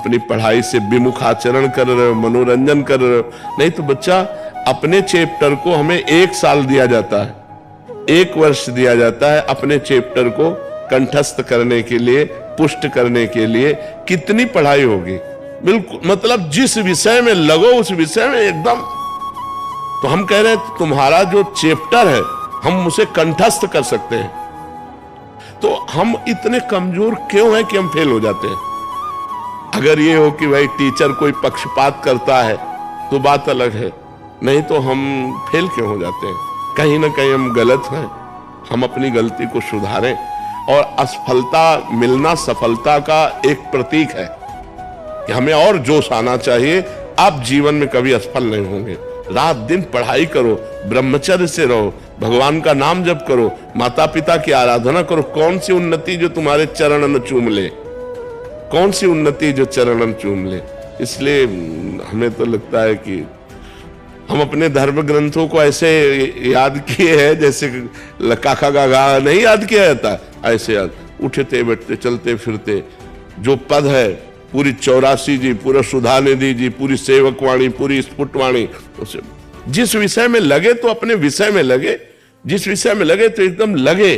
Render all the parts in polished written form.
अपनी पढ़ाई से विमुख आचरण कर रहे हो, मनोरंजन कर रहे हो। नहीं तो बच्चा अपने चैप्टर को हमें 1 साल दिया जाता है, 1 वर्ष दिया जाता है अपने चैप्टर को कंठस्थ करने के लिए, पुष्ट करने के लिए। कितनी पढ़ाई होगी, बिल्कुल मतलब जिस विषय में लगो उस विषय में एकदम। तो हम कह रहे हैं तुम्हारा जो चैप्टर है हम उसे कंठस्थ कर सकते हैं। तो हम इतने कमजोर क्यों हैं कि हम फेल हो जाते हैं? अगर ये हो कि भाई टीचर कोई पक्षपात करता है तो बात अलग है, नहीं तो हम फेल क्यों हो जाते हैं? कहीं ना कहीं हम गलत हैं। हम अपनी गलती को सुधारें। और असफलता मिलना सफलता का एक प्रतीक है कि हमें और जोश आना चाहिए। आप जीवन में कभी असफल नहीं होंगे। रात दिन पढ़ाई करो, ब्रह्मचर्य से रहो, भगवान का नाम जप करो, माता पिता की आराधना करो। कौन सी उन्नति जो तुम्हारे चरणन चूम ले, कौन सी उन्नति जो चरणन चूम ले। इसलिए हमें तो लगता है कि हम अपने धर्म ग्रंथों को ऐसे याद किए हैं जैसे काका गागा नहीं याद किया जाता, ऐसे याद। उठते बैठते चलते फिरते जो पद है, पूरी 84 जी, पूरा सुधा निधि जी, पूरी सेवकवाणी, पूरी स्फुटवाणी, उसे जिस विषय में लगे तो अपने विषय में लगे, जिस विषय में लगे तो एकदम लगे।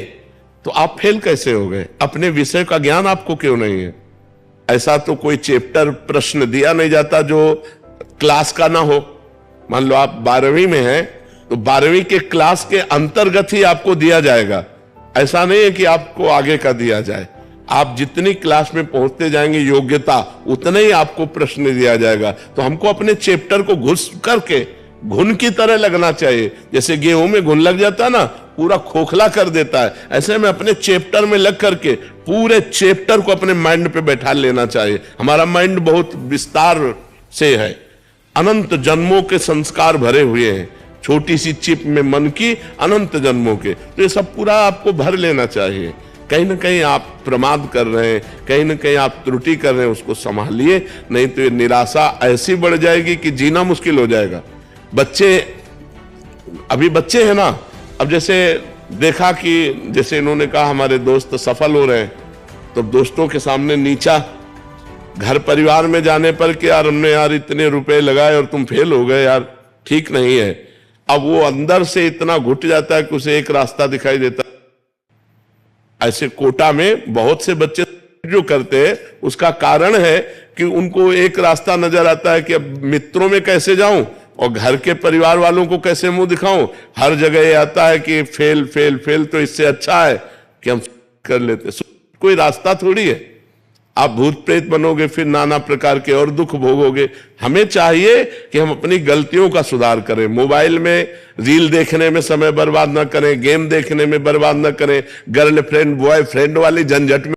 तो आप फेल कैसे हो गए? अपने विषय का ज्ञान आपको क्यों नहीं है? ऐसा तो कोई चैप्टर प्रश्न दिया नहीं जाता जो क्लास का ना हो। मान लो आप 12वीं में हैं तो 12वीं के क्लास के अंतर्गत ही आपको दिया जाएगा। ऐसा नहीं है कि आपको आगे का दिया जाए। आप जितनी क्लास में पहुंचते जाएंगे योग्यता, उतना ही आपको प्रश्न दिया जाएगा। तो हमको अपने चैप्टर को घुस करके घुन की तरह लगना चाहिए। जैसे गेहूं में घुन लग जाता है ना, पूरा खोखला कर देता है, ऐसे में अपने चैप्टर में लग करके पूरे चैप्टर को अपने माइंड पे बैठा लेना चाहिए। हमारा माइंड बहुत विस्तार से है, अनंत जन्मों के संस्कार भरे हुए हैं। छोटी सी चिप में मन की अनंत जन्मों के, तो ये सब पूरा आपको भर लेना चाहिए। कहीं ना कहीं आप प्रमाद कर रहे हैं, कहीं ना कहीं आप त्रुटि कर रहे हैं, उसको संभालिए, नहीं तो ये निराशा ऐसी बढ़ जाएगी कि जीना मुश्किल हो जाएगा। बच्चे अभी बच्चे हैं ना, अब जैसे देखा कि जैसे इन्होंने कहा हमारे दोस्त सफल हो रहे हैं, तो दोस्तों के सामने नीचा, घर परिवार में जाने पर कि यार हमने यार इतने रुपए लगाए और तुम फेल हो गए, यार ठीक नहीं है। अब वो अंदर से इतना घुट जाता है कि उसे एक रास्ता दिखाई देता है। ऐसे कोटा में बहुत से बच्चे जो करते हैं, उसका कारण है कि उनको एक रास्ता नजर आता है कि अब मित्रों में कैसे जाऊं और घर के परिवार वालों को कैसे मुंह दिखाऊं। हर जगह ये आता है कि फेल फेल फेल, तो इससे अच्छा है कि हम कर लेते। कोई रास्ता थोड़ी है। आप भूत प्रेत बनोगे, फिर नाना प्रकार के और दुख भोगोगे। हमें चाहिए कि हम अपनी गलतियों का सुधार करें। मोबाइल में रील देखने में समय बर्बाद ना करें, गेम देखने में बर्बाद ना करें, गर्लफ्रेंड बॉयफ्रेंड वाली झंझट में